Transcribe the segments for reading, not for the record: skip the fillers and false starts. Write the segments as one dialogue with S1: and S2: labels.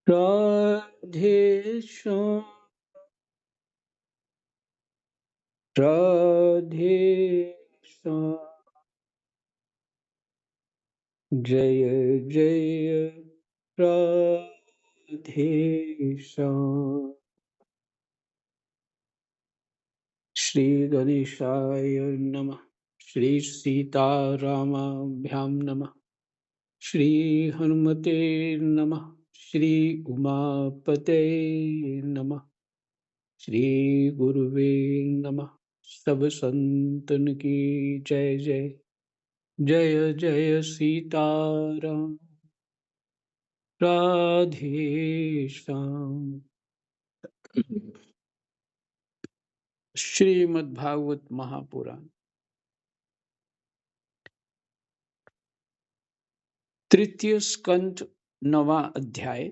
S1: राधे श्याम राधे श्याम जय जय राधे श्याम। श्री गणेशाय नमः। श्री सीतारामाभ्यां नमः। श्री हनुमते नमः। श्री उमापते नमः। श्री गुरुवे नमः। सब संतन की जय जय। जय जय सीताराम। राधे श्याम। श्रीमद् भागवत महापुराण तृतीय स्कंद 9वां अध्याय।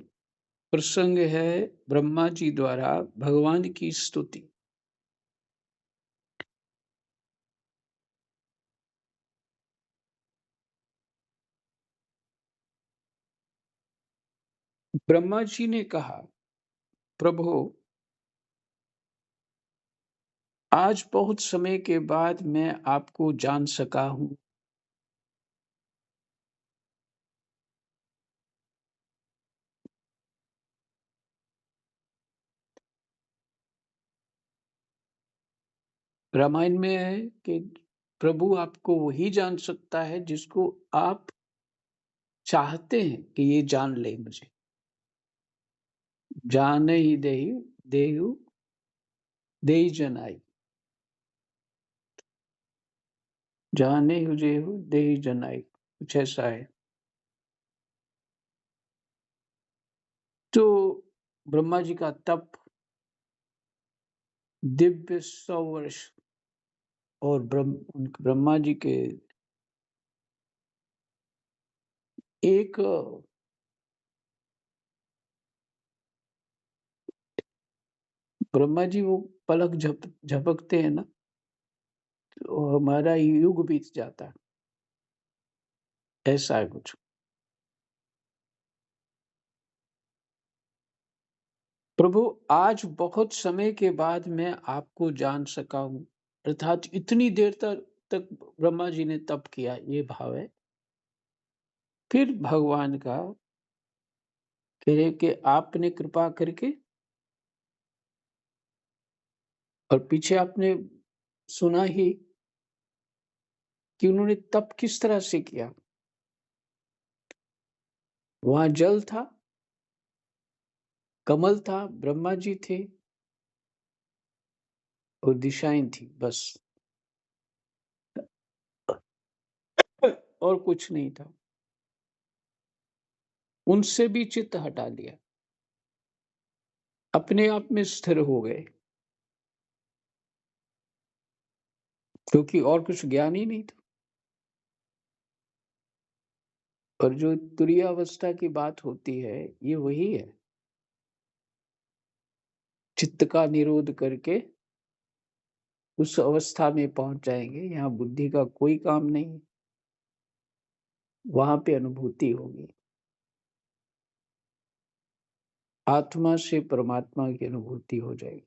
S1: प्रसंग है ब्रह्मा जी द्वारा भगवान की स्तुति। ब्रह्मा जी ने कहा, प्रभु आज बहुत समय के बाद मैं आपको जान सका हूं। रामायण में है कि प्रभु आपको वही जान सकता है जिसको आप चाहते हैं कि ये जान ले मुझे। जान ही देहु देहु देहि जनाई। जाने हु जेहु देहि जनाई, कुछ ऐसा है। तो ब्रह्मा जी का तप दिव्य 100 वर्ष और ब्रह्मा जी के एक ब्रह्मा जी वो पलक झपकते हैं ना, तो हमारा युग बीत जाता है, ऐसा है कुछ। प्रभु आज बहुत समय के बाद मैं आपको जान सका हूं। अर्थात इतनी देर तक ब्रह्मा जी ने तप किया, ये भाव है। फिर भगवान का कह रहे कि आपने कृपा करके, और पीछे आपने सुना ही कि उन्होंने तप किस तरह से किया। वहां जल था, कमल था, ब्रह्मा जी थे और दिशाएं थी, बस और कुछ नहीं था। उनसे भी चित्त हटा लिया, अपने आप में स्थिर हो गए, क्योंकि और कुछ ज्ञान ही नहीं था। और जो तुरीयावस्था की बात होती है, ये वही है। चित्त का निरोध करके उस अवस्था में पहुंच जाएंगे। यहाँ बुद्धि का कोई काम नहीं, वहां पे अनुभूति होगी। आत्मा से परमात्मा की अनुभूति हो जाएगी।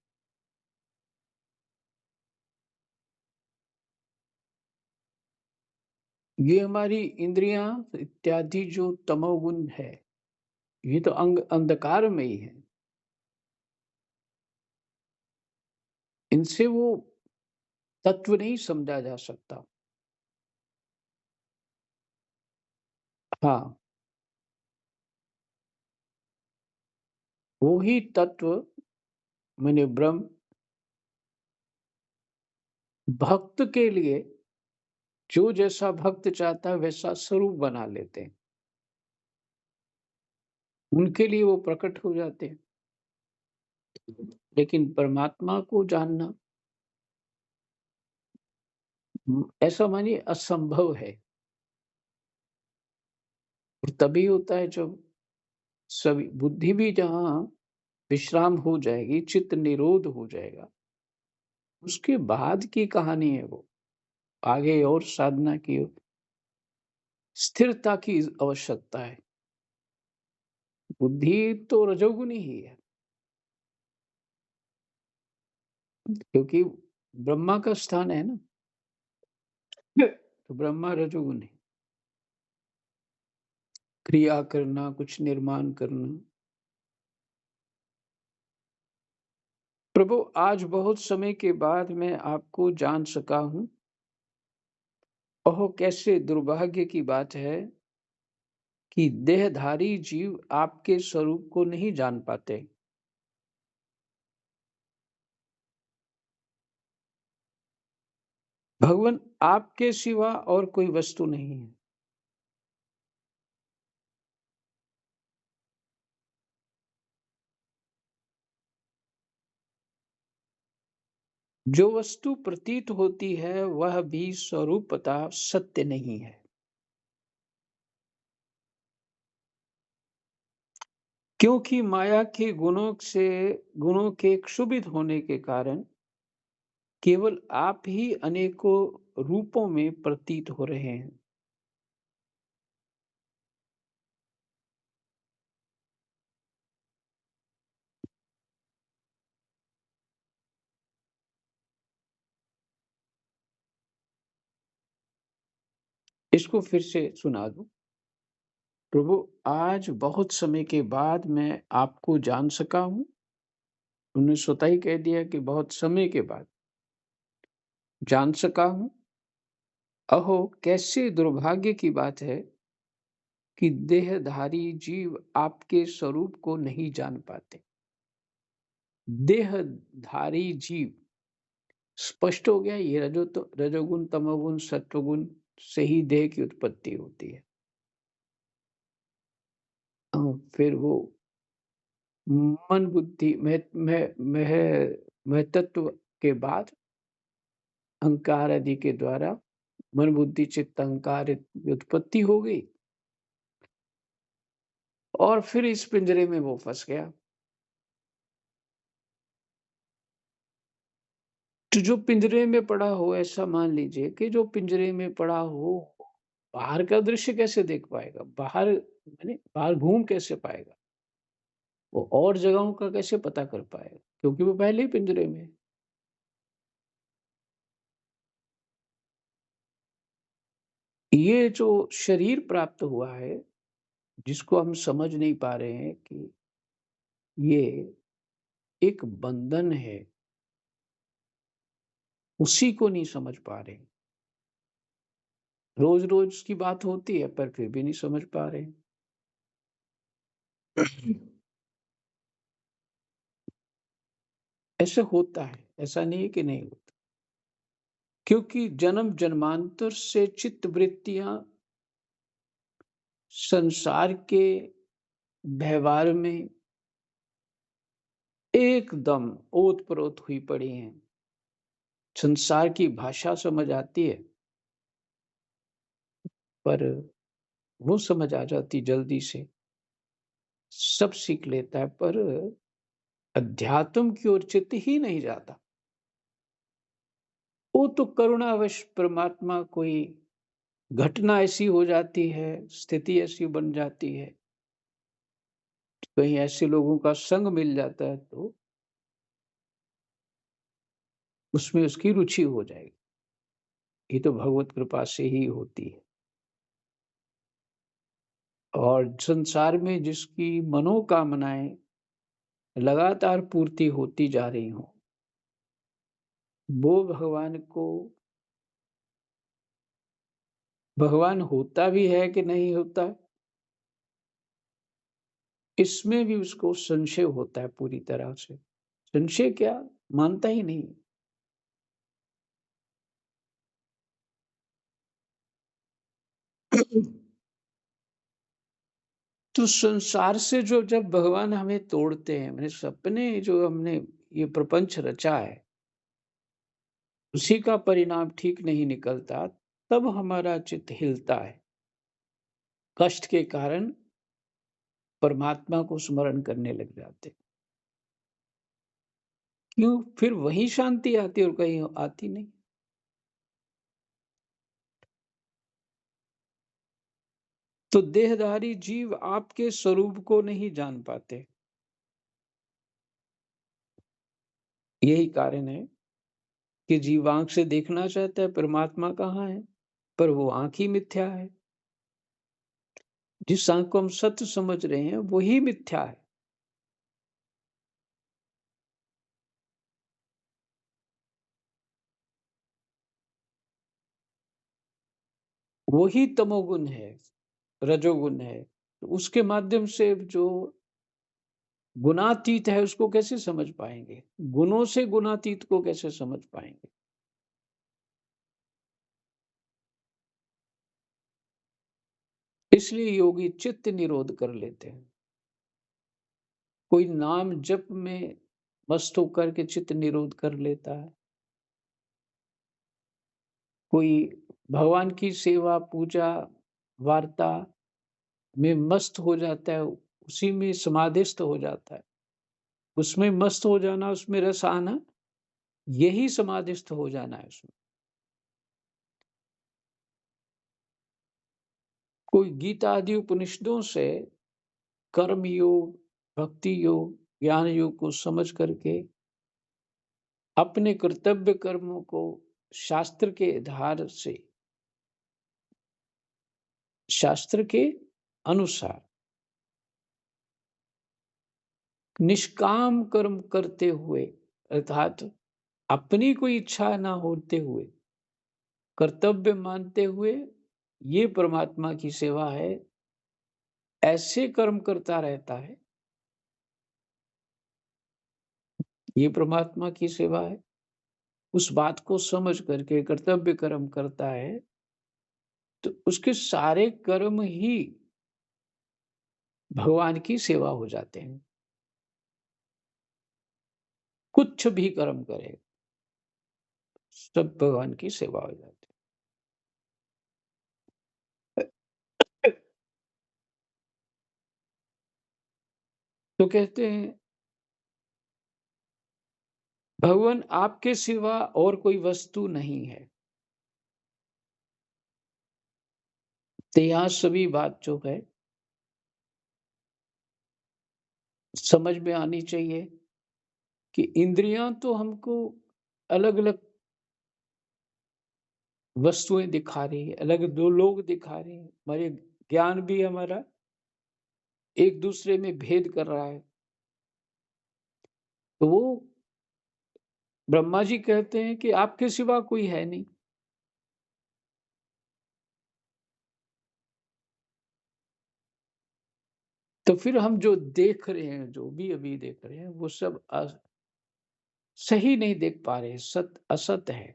S1: ये हमारी इंद्रियां इत्यादि जो तमोगुण है, ये तो अंधकार में ही है। इनसे वो तत्व नहीं समझा जा सकता। हाँ, वो ही तत्व माने ब्रह्म भक्त के लिए जो जैसा भक्त चाहता है वैसा स्वरूप बना लेते हैं। उनके लिए वो प्रकट हो जाते हैं। लेकिन परमात्मा को जानना ऐसा मानिए असंभव है। और तभी होता है जब सभी बुद्धि भी जहां विश्राम हो जाएगी, चित्त निरोध हो जाएगा, उसके बाद की कहानी है वो। आगे और साधना की स्थिरता की आवश्यकता है। बुद्धि तो रजोगुनी ही है, क्योंकि ब्रह्मा का स्थान है ना, तो ब्रह्मा रजोगुनी। क्रिया करना, कुछ निर्माण करना। प्रभु, आज बहुत समय के बाद मैं आपको जान सका हूँ। ओह! कैसे दुर्भाग्य की बात है कि देहधारी जीव आपके स्वरूप को नहीं जान पाते। भगवन आपके सिवा और कोई वस्तु नहीं है। जो वस्तु प्रतीत होती है वह भी स्वरूपतः सत्य नहीं है। क्योंकि माया के गुणों के क्षुभित होने के कारण केवल आप ही अनेकों रूपों में प्रतीत हो रहे हैं। इसको फिर से सुना दूं। प्रभु, आज बहुत समय के बाद मैं आपको जान सका हूँ। उन्होंने स्वतः ही कह दिया कि बहुत समय के बाद जान सका हूँ। अहो, कैसे दुर्भाग्य की बात है कि देहधारी जीव आपके स्वरूप को नहीं जान पाते। देहधारी जीव, स्पष्ट हो गया, ये रजोगुण, तमोगुण, सत्वगुण से ही देह की उत्पत्ति होती है। फिर वो मन बुद्धि महतत्व के बाद अहंकार आदि के द्वारा मन बुद्धि चित्त अहंकार की उत्पत्ति हो गई और फिर इस पिंजरे में वो फंस गया। तो जो पिंजरे में पड़ा हो, ऐसा मान लीजिए कि जो पिंजरे में पड़ा हो, बाहर का दृश्य कैसे देख पाएगा? बाहर माने बाहर घूम कैसे पाएगा? वो और जगहों का कैसे पता कर पाएगा? क्योंकि वो पहले ही पिंजरे में है। ये जो शरीर प्राप्त हुआ है, जिसको हम समझ नहीं पा रहे हैं कि ये एक बंधन है, उसी को नहीं समझ पा रहे। रोज-रोज की बात होती है, पर फिर भी नहीं समझ पा रहे। ऐसा होता है, ऐसा नहीं है कि नहीं होता। क्योंकि जन्म-जन्मांतर से चित्त-वृत्तियाँ संसार के व्यवहार में एकदम ओत-प्रोत हुई पड़ी हैं। संसार की भाषा समझ आती है, पर वो समझ आ जाती जल्दी से, सब सीख लेता है, पर अध्यात्म की ओर चित्त ही नहीं जाता। वो तो करुणावश परमात्मा कोई घटना ऐसी हो जाती है, स्थिति ऐसी बन जाती है, कहीं ऐसे लोगों का संग मिल जाता है तो उसमें उसकी रुचि हो जाएगी। ये तो भगवत कृपा से ही होती है। और संसार में जिसकी मनोकामनाएँ लगातार पूर्ति होती जा रही हों, वो भगवान होता भी है कि नहीं होता, इसमें भी उसको संशय होता है पूरी तरह से। संशय क्या, मानता ही नहीं। तो संसार से जो जब भगवान हमें तोड़ते हैं, मैंने सपने जो हमने ये प्रपंच रचा है, उसी का परिणाम ठीक नहीं निकलता, तब हमारा चित्त हिलता है। कष्ट के कारण परमात्मा को स्मरण करने लग जाते। क्यों? फिर वहीं शांति आती है और कहीं आती नहीं। तो देहधारी जीव आपके स्वरूप को नहीं जान पाते। यही कारण है कि जीव आँख से देखना चाहता है परमात्मा कहाँ है, पर वो आँख ही मिथ्या है। जिस आँख को हम सत्य समझ रहे हैं, वही मिथ्या है। वही तमोगुण है, रजोगुण है। तो उसके माध्यम से जो गुणातीत है उसको कैसे समझ पाएँगे? गुणों से गुणातीत को कैसे समझ पाएँगे? इसलिए योगी चित्त निरोध कर लेते हैं। कोई नाम जप में मस्त होकर के चित्त निरोध कर लेता है। कोई भगवान की सेवा, पूजा, वार्ता में मस्त हो जाता है, उसी में समाधिस्थ हो जाता है। उसमें मस्त हो जाना, उसमें रस आना, यही समाधिस्थ हो जाना है उसमें। कोई गीता आदि उपनिषदों से कर्म योग, भक्ति योग, ज्ञान योग को समझ करके अपने कर्तव्य कर्मों को शास्त्र के आधार से, शास्त्र के अनुसार निष्काम कर्म करते हुए, अर्थात अपनी कोई इच्छा ना होते हुए, कर्तव्य मानते हुए, ये परमात्मा की सेवा है, ऐसे कर्म करता रहता है, ये परमात्मा की सेवा है। उस बात को समझ करके कर्तव्य कर्म करता है, तो उसके सारे कर्म ही भगवान की सेवा हो जाते हैं। कुछ भी कर्म करे, सब भगवान की सेवा हो जाती है। तो कहते हैं, भगवान आपके सिवा और कोई वस्तु नहीं है। तो यहाँ सभी बात जो है समझ में आनी चाहिए कि इंद्रियां तो हमको अलग अलग वस्तुएं दिखा रही है, अलग दो लोग दिखा रहे हैं, हमारे ज्ञान भी हमारा एक दूसरे में भेद कर रहा है। तो वो ब्रह्मा जी कहते हैं कि आपके सिवा कोई है नहीं। तो फिर हम जो देख रहे हैं, जो भी अभी देख रहे हैं, वो सब सही नहीं देख पा रहे, सत असत है।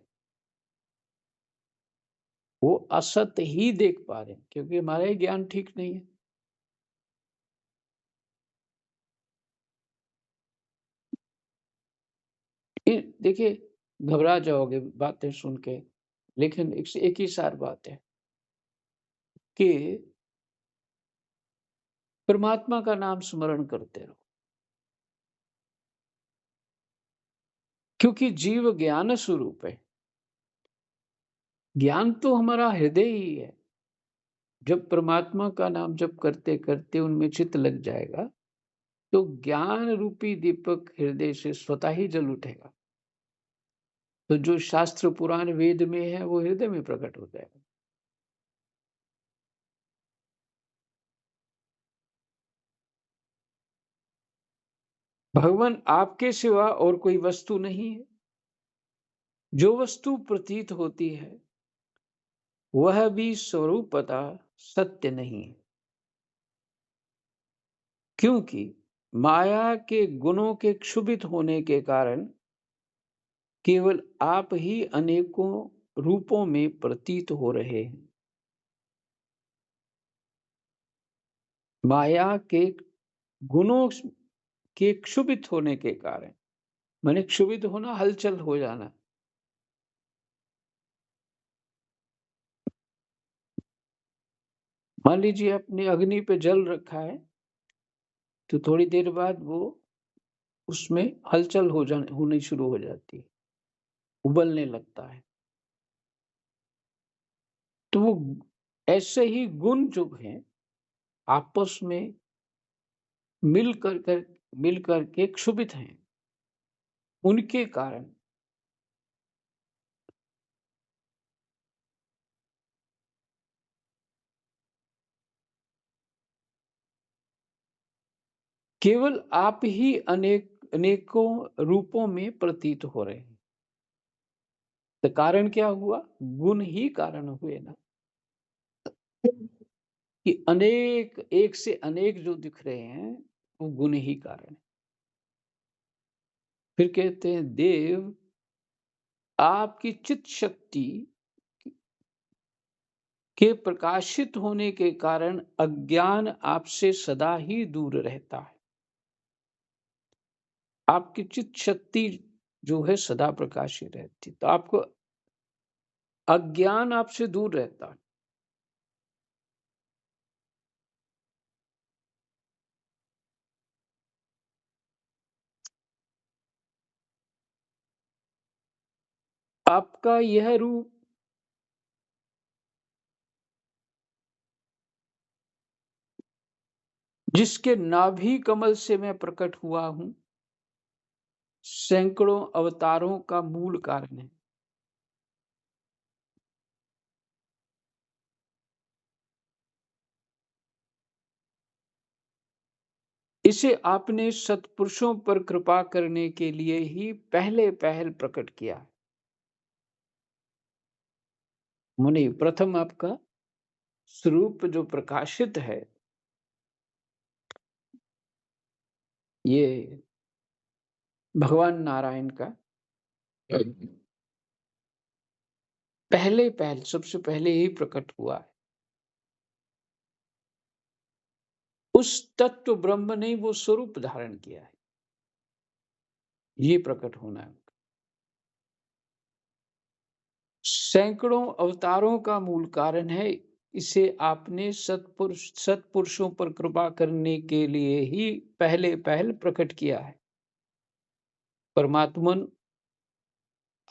S1: वो असत ही देख पा रहे हैं क्योंकि हमारा ही ज्ञान ठीक नहीं है। देखिए, घबरा जाओगे बातें सुन के, लेकिन एक ही सार बात है कि परमात्मा का नाम स्मरण करते रहो, क्योंकि जीव ज्ञान स्वरूप है। ज्ञान तो हमारा हृदय ही है। जब परमात्मा का नाम जप करते करते उनमें चित्त लग जाएगा, तो ज्ञान रूपी दीपक हृदय से स्वतः ही जल उठेगा। तो जो शास्त्र पुराण वेद में है, वो हृदय में प्रकट हो जाएगा। भगवान आपके सिवा और कोई वस्तु नहीं है। जो वस्तु प्रतीत होती है, वह भी स्वरूपतः सत्य नहीं है, क्योंकि माया के गुणों के क्षुभित होने के कारण केवल आप ही अनेकों रूपों में प्रतीत हो रहे हैं। माया के गुणों के क्षुभित होने के कारण, माने क्षुभित होना, हलचल हो जाना। मान लीजिए आपने अग्नि पे जल रखा है, तो थोड़ी देर बाद वो उसमें हलचल होनी शुरू हो जाती है, उबलने लगता है। तो वो ऐसे ही गुण जो हैं, आपस में मिल कर के क्षुभित हैं, उनके कारण केवल आप ही अनेकों रूपों में प्रतीत हो रहे हैं। तो कारण क्या हुआ? गुण ही कारण हुए ना, कि अनेक एक से अनेक जो दिख रहे हैं, वो गुण ही कारण है। फिर कहते हैं देव आपकी चित्त शक्ति के प्रकाशित होने के कारण अज्ञान आपसे सदा ही दूर रहता है। आपकी चित्त शक्ति जो है सदा प्रकाशित रहती, तो आपको अज्ञान आपसे दूर रहता है। आपका यह रूप जिसके नाभि कमल से मैं प्रकट हुआ हूं, सैकड़ों अवतारों का मूल कारण है। इसे आपने सत्पुरुषों पर कृपा करने के लिए ही पहले पहल प्रकट किया। मुनि प्रथम आपका स्वरूप जो प्रकाशित है, ये भगवान नारायण का पहले पहल सबसे पहले ही प्रकट हुआ है। उस तत्व ब्रह्म ने वो स्वरूप धारण किया है, ये प्रकट होना है। सैकड़ों अवतारों का मूल कारण है। इसे आपने सत्पुरुषों पर कृपा करने के लिए ही पहले पहल प्रकट किया है। परमात्मन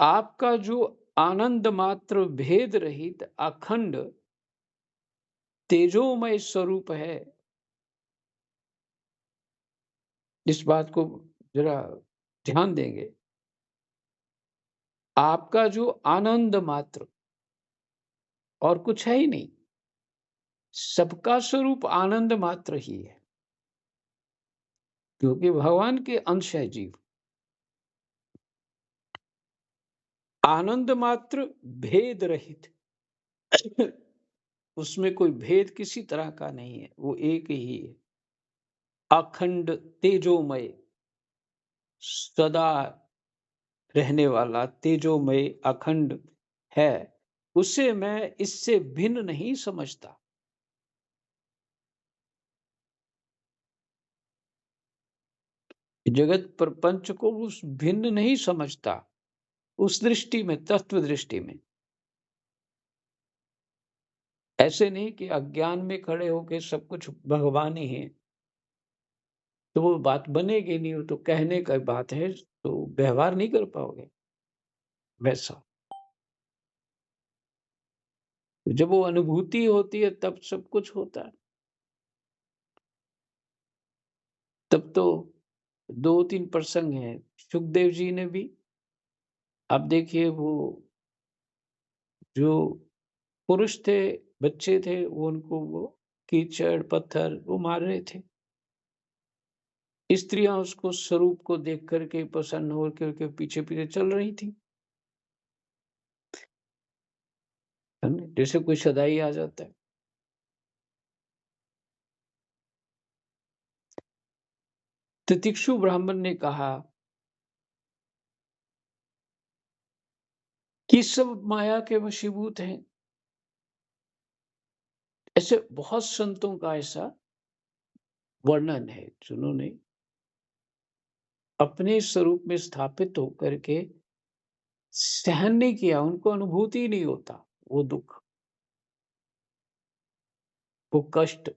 S1: आपका जो आनंद मात्र भेद रहित अखंड तेजोमय स्वरूप है, इस बात को जरा ध्यान देंगे। आपका जो आनंद मात्र और कुछ है ही नहीं, सबका स्वरूप आनंद मात्र ही है, क्योंकि भगवान के अंश है जीव। आनंद मात्र भेद रहित उसमें कोई भेद किसी तरह का नहीं है, वो एक ही है। अखंड तेजोमय, सदा रहने वाला तेजोमय अखंड है, उसे मैं इससे भिन्न नहीं समझता। जगत प्रपंच को उस भिन्न नहीं समझता, उस दृष्टि में, तत्व दृष्टि में। ऐसे नहीं कि अज्ञान में खड़े होके सब कुछ भगवान ही है, तो वो बात बनेगी नहीं। वो तो कहने का बात है, तो व्यवहार नहीं कर पाओगे वैसा। जब वो अनुभूति होती है तब सब कुछ होता है। तब तो 2-3 प्रसंग हैं। सुखदेव जी ने भी, आप देखिए, वो जो पुरुष थे, बच्चे थे, वो उनको वो कीचड़ पत्थर वो मार रहे थे। स्त्रियां उसको स्वरूप को देख करके प्रसन्न होकर के पीछे पीछे चल रही थी, समझे? जैसे कोई सदाई आ जाता है। तितिक्षु ब्राह्मण ने कहा कि सब माया के वशीभूत हैं। ऐसे बहुत संतों का ऐसा वर्णन है जिन्होंने अपने स्वरूप में स्थापित होकर के सहन नहीं किया, उनको अनुभूति ही नहीं होता वो दुख, वो कष्ट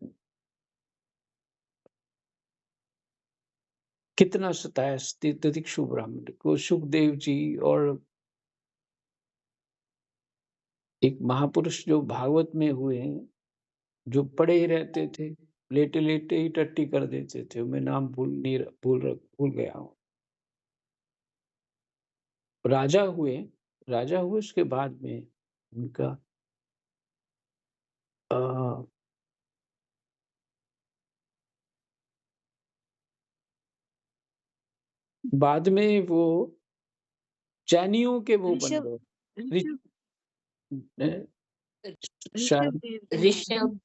S1: कितना सताया। तितिक्षु ब्राह्मण को सुखदेव जी और एक महापुरुष जो भागवत में हुए हैं, जो पड़े ही रहते थे, लेटे-लेटे ही टट्टी कर देते थे। मैं नाम भूल गया हूँ। राजा हुए राजा हुए उसके बाद में उनका अ, बाद में वो जैनियों के वो बन
S2: ऋषभ
S1: गए। रि
S2: ऋषभ
S1: अ,
S2: ऋषभ
S1: शायद
S2: देव जी ऋषभ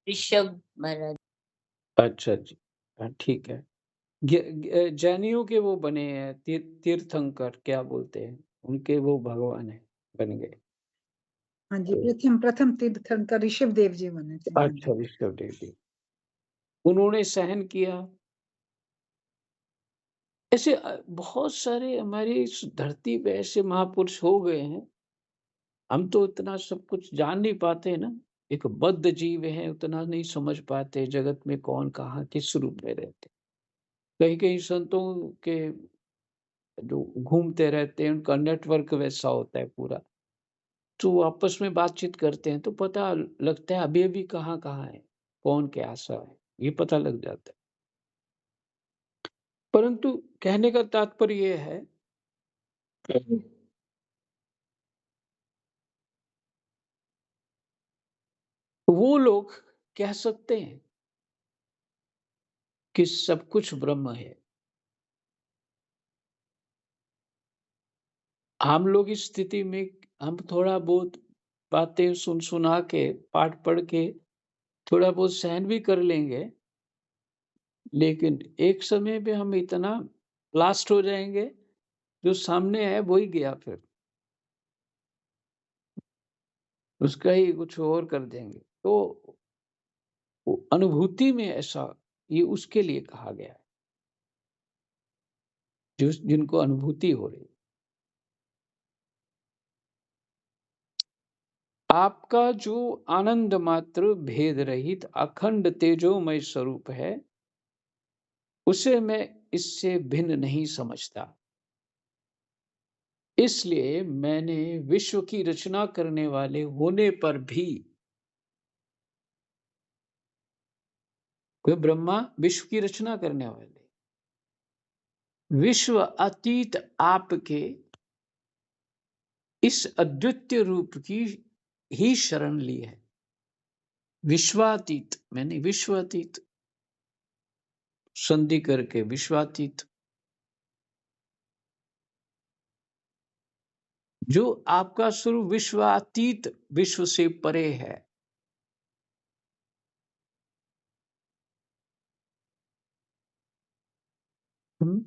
S2: ऋषभ महाराज।
S1: अच्छा जी। ठीक है। जैनियों के वो बने हैं तीर्थंकर क्या बोलते हैं, उनके वो भगवान हैं, बन गए।
S2: हाँ जी,
S1: तो
S2: प्रथम प्रथम तीर्थंकर ऋषभ देव जी बने थे। हाँ
S1: अच्छा
S2: जी।
S1: ऋषभदेव जी, उन्होंने सहन किया। ऐसे बहुत सारे हमारी इस धरती पे ऐसे महापुरुष हो गए हैं, हम तो इतना सब कुछ जान नहीं पाते हैं ना, एक बद्ध जीव है, उतना नहीं समझ पाते जगत में कौन कहाँ किस रूप में रहते। कहीं-कहीं संतों के जो घूमते रहते हैं, उनका नेटवर्क वैसा होता है पूरा। तो आपस में बातचीत करते हैं तो पता लगता है अभी-अभी कहाँ-कहाँ है, कौन कैसा है, ये पता लग जाता है। परंतु कहने का तात्पर्य ये है वो लोग कह सकते हैं कि सब कुछ ब्रह्म है। हम लोग इस स्थिति में हम थोड़ा बहुत बातें सुना के, पाठ पढ़ के थोड़ा बहुत सहन भी कर लेंगे, लेकिन एक समय पे हम इतना ब्लास्ट हो जाएँगे, जो सामने है वो ही गया फिर। उसका ही कुछ और कर देंगे। तो वो अनुभूति में ऐसा ये उसके लिए कहा गया है, जिनको अनुभूति हो रही है। आपका जो आनंद मात्र भेद रहित अखंड तेजोमय स्वरूप है, उसे मैं इससे भिन्न नहीं समझता। इसलिए मैंने विश्व की रचना करने वाले होने पर भी कोई ब्रह्मा विश्व की रचना करने वाले, विश्व अतीत आपके इस अद्वितीय रूप की ही शरण ली है। विश्वातीत मैंने विश्वातीत संधि करके विश्वातीत जो आपका स्वरूप विश्वातीत विश्व से परे है। हम्म,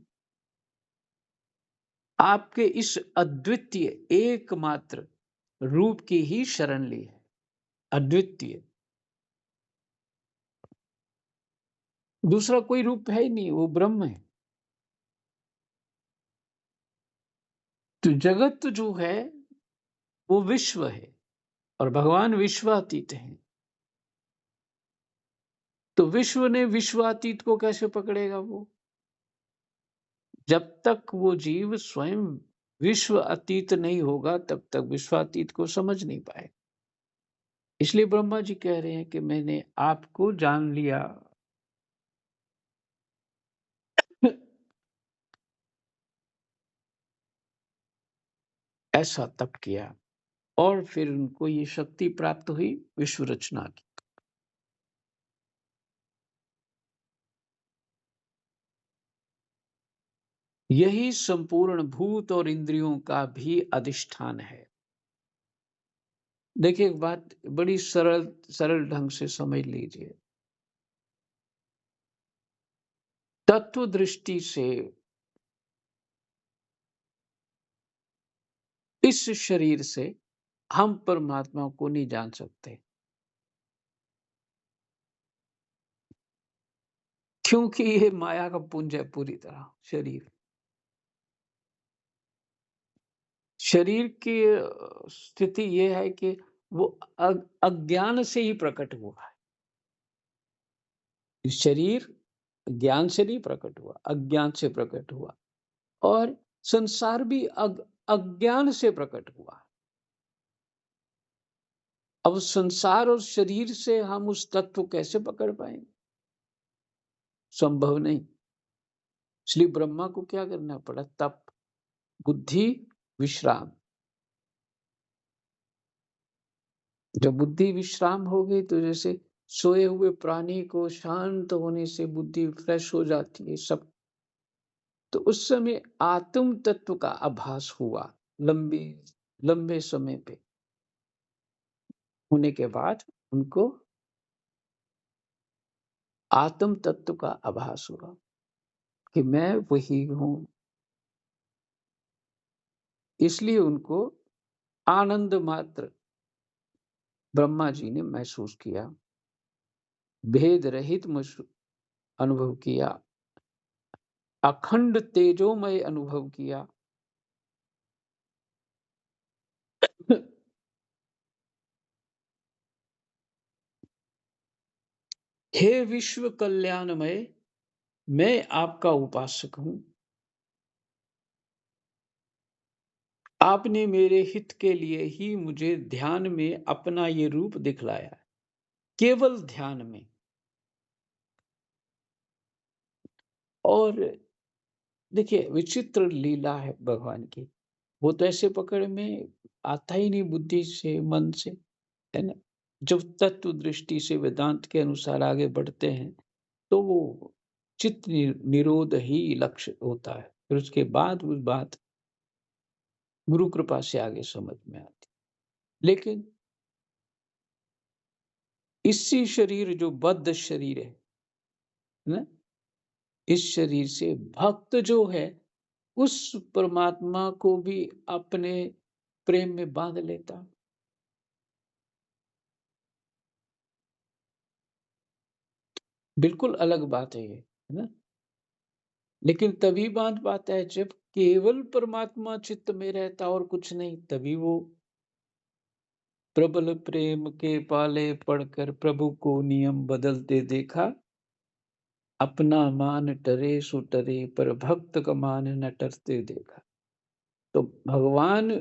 S1: आपके इस अद्वितीय एकमात्र रूप की ही शरण ली है। अद्वितीय दूसरा कोई रूप है ही नहीं, वो ब्रह्म है। तो जगत जो है वो विश्व है और भगवान विश्वातीत हैं। तो विश्व ने विश्वातीत को कैसे पकड़ेगा वो? जब तक वो जीव स्वयं विश्व अतीत नहीं होगा तब तक विश्वातीत को समझ नहीं पाए। इसलिए ब्रह्मा जी कह रहे हैं कि मैंने आपको जान लिया। ऐसा तप किया और फिर उनको ये शक्ति प्राप्त हुई विश्व रचना की। यही संपूर्ण भूत और इंद्रियों का भी अधिष्ठान है। देखिए एक बात बड़ी सरल सरल ढंग से समझ लीजिए। तत्व दृष्टि से इस शरीर से हम परमात्मा को नहीं जान सकते, क्योंकि ये माया का पुंज है पूरी तरह। शरीर शरीर की स्थिति ये है कि वो अज्ञान से ही प्रकट हुआ है। शरीर ज्ञान से नहीं प्रकट हुआ, अज्ञान से प्रकट हुआ। और संसार भी अज्ञान से प्रकट हुआ। अब संसार और शरीर से हम उस तत्व को कैसे पकड़ पाएंगे? संभव नहीं। इसलिए ब्रह्मा को क्या करना पड़ा? तप, बुद्धि, विश्राम। जब बुद्धि विश्राम हो गई तो जैसे सोए हुए प्राणी को शांत होने से बुद्धि फ्रेश हो जाती है सब, तो उस समय आत्म तत्व का आभास हुआ। लंबे लंबे समय पे होने के बाद उनको आत्म तत्व का आभास हुआ कि मैं वही हूं। इसलिए उनको आनंद मात्र ब्रह्मा जी ने महसूस किया, भेद रहित अनुभव किया, अखंड तेजोमय अनुभव किया। हे विश्व कल्याणमय, मैं आपका उपासक हूं। आपने मेरे हित के लिए ही मुझे ध्यान में अपना ये रूप दिखलाया, केवल ध्यान में। और देखिए विचित्र लीला है भगवान की। वो तो ऐसे पकड़ में आता ही नहीं बुद्धि से, मन से, है ना? जब तत्व दृष्टि से वेदांत के अनुसार आगे बढ़ते हैं तो वो चित्त निरोध ही लक्ष्य होता है। फिर उसके बाद वो बात गुरु कृपा से आगे समझ में आती। लेकिन इसी शरीर जो बद्ध शरीर है ना, इस शरीर से भक्त जो है उस परमात्मा को भी अपने प्रेम में बांध लेता। बिल्कुल अलग बात है ये, है ना? लेकिन तभी बांध पाता है जब केवल परमात्मा चित्त में रहता और कुछ नहीं, तभी वो प्रबल प्रेम के पाले पड़कर प्रभु को नियम बदलते देखा। अपना मान टरे सो टरे, पर भक्त का मान न टरते देखा। तो भगवान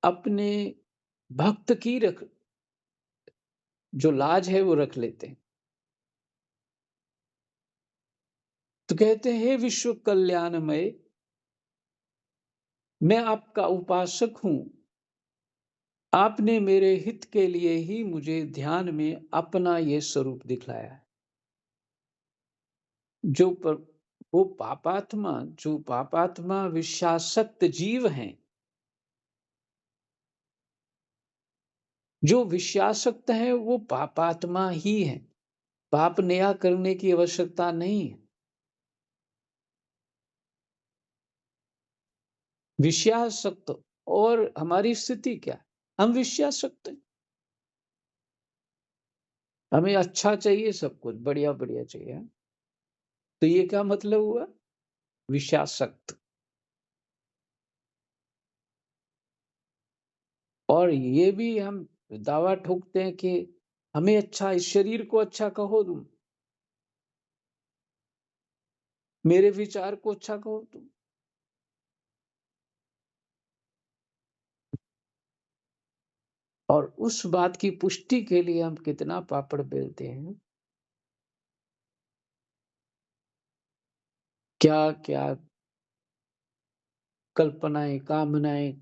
S1: अपने भक्त की जो लाज है वो रख लेते हैं। तो कहते हैं हे विश्व कल्याणमय, मैं आपका उपासक हूं। आपने मेरे हित के लिए ही मुझे ध्यान में अपना ये स्वरूप दिखलाया है। जो पर जो पापात्मा विषयासक्त जीव हैं, जो विषयासक्त हैं वो पापात्मा ही हैं। पाप नया करने की आवश्यकता नहीं है। विषयासक्त। और हमारी स्थिति क्या है? हम विषयासक्त हैं। हमें अच्छा चाहिए, सब कुछ बढ़िया बढ़िया चाहिए। तो ये क्या मतलब हुआ? विषयासक्त। और ये भी हम दावा ठोकते हैं कि हमें अच्छा, इस शरीर को अच्छा कहो तुम, मेरे विचार को अच्छा कहो तुम। और उस बात की पुष्टि के लिए हम कितना पापड़ बेलते हैं, क्या क्या कल्पनाएं, कामनाएं,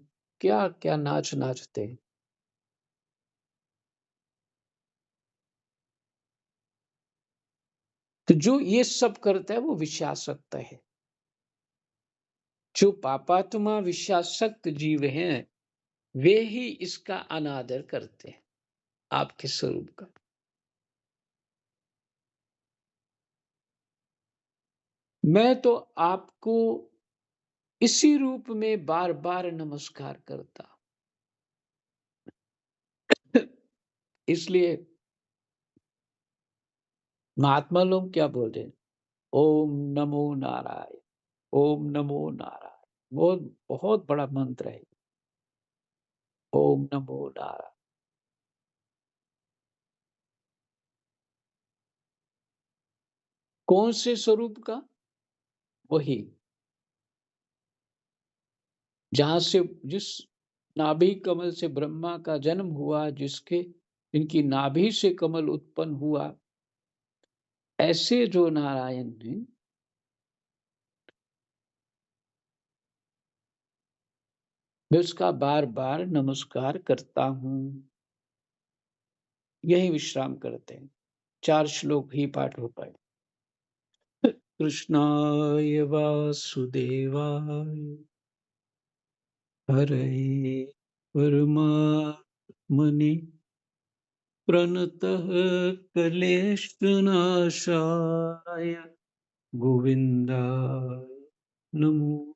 S1: क्या क्या नाच नाचते हैं। तो जो ये सब करता है वो विषयासक्त है। जो पापात्मा विषयासक्त जीव हैं वे ही इसका अनादर करते हैं, आपके स्वरूप का। मैं तो आपको इसी रूप में बार बार नमस्कार करता। इसलिए महात्मा लोग क्या बोलते हैं? ओम नमो नारायण, ओम नमो नारायण। बहुत बहुत बड़ा मंत्र है। ओम नमो नारायण। कौन से स्वरूप का? वही जहां से, जिस नाभि कमल से ब्रह्मा का जन्म हुआ, जिसके इनकी नाभि से कमल उत्पन्न हुआ, ऐसे जो नारायण हैं, मैं उसका बार-बार नमस्कार करता हूँ। यही विश्राम करते हैं। 4 श्लोक ही पाठ हो पाए। कृष्णाय वासुदेवाय हरये परमात्मने प्रणतः क्लेशनाशाय गोविन्दाय नमो